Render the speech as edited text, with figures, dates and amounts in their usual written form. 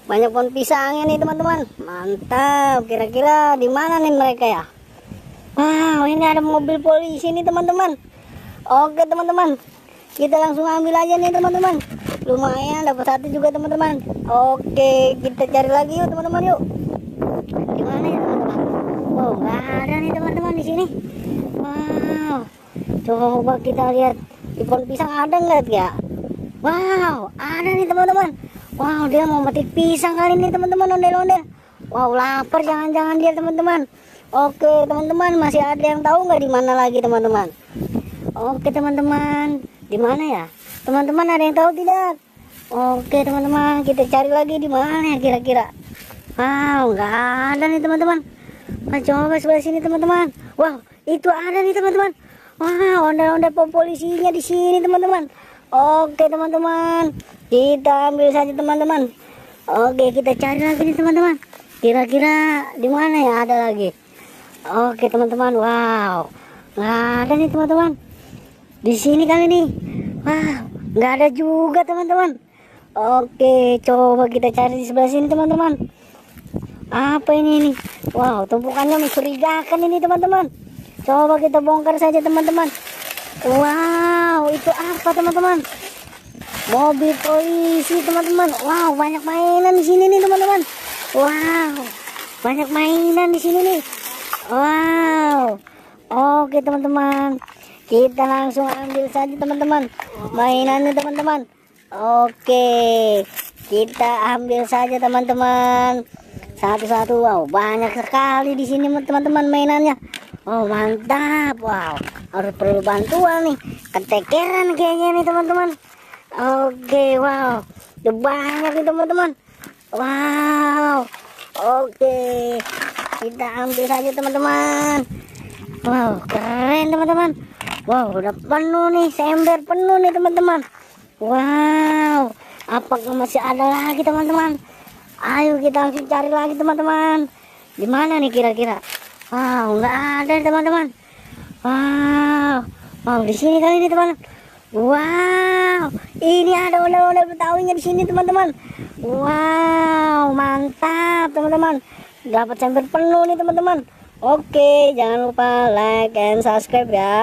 Banyak pohon pisangnya nih teman-teman. Mantap. Kira-kira di mana nih mereka ya? Wow, ini ada mobil polisi nih teman-teman. Oke teman-teman, kita langsung ambil aja nih teman-teman. Lumayan dapat satu juga teman-teman. Oke, kita cari lagi yuk teman-teman yuk. Di mana ya teman-teman? Wow, nggak ada nih teman-teman di sini. Wow, coba kita lihat di pohon pisang ada nggak ya? Wow, ada nih teman-teman. Wow, dia mau metik pisang kali ini teman-teman, ondel-ondel. Wow, lapar jangan-jangan dia teman-teman. Oke teman-teman, masih ada yang tahu nggak di mana lagi teman-teman? Oke teman-teman, di mana ya? Teman-teman ada yang tahu tidak? Oke teman-teman, kita cari lagi di mana ya kira-kira? Wow, nggak ada nih teman-teman. Nah, coba sebelah sini teman-teman. Wow, itu ada nih teman-teman. Wow, ondel-ondel polisinya di sini teman-teman. Oke teman-teman, kita ambil saja teman-teman. Oke, kita cari lagi nih teman-teman. Kira-kira di mana ya ada lagi? Oke teman-teman, wow, nggak ada nih teman-teman. Di sini kali nih. Wow, nggak ada juga teman-teman. Oke, coba kita cari di sebelah sini teman-teman. Apa ini nih? Wow, tumpukannya mencurigakan ini teman-teman. Coba kita bongkar saja teman-teman. Wow, itu apa teman-teman? Mobil polisi teman-teman. Wow, banyak mainan di sini nih teman-teman. Wow, banyak mainan di sini nih. Wow, oke teman-teman, kita langsung ambil saja teman-teman mainannya teman-teman. Oke, kita ambil saja teman-teman satu-satu. Wow, banyak sekali di sini teman-teman mainannya. Oh mantap, wow, harus perlu bantuan nih, ketekeran kayaknya nih teman-teman. Oke, wow, udah banyak nih teman-teman. Wow, oke, kita ambil saja teman-teman. Wow, keren teman-teman. Wow, udah penuh nih, ember penuh nih teman-teman. Wow, apakah masih ada lagi teman-teman? Ayo kita langsung cari lagi teman-teman. Di mana nih kira-kira? Wow, nggak ada teman-teman. Wow, wow, di sini kali ini teman. Wow, ini ada ondel-ondel Betawinya di sini teman-teman. Wow, mantap teman-teman. Dapat ember penuh nih teman-teman. Oke, jangan lupa like and subscribe ya.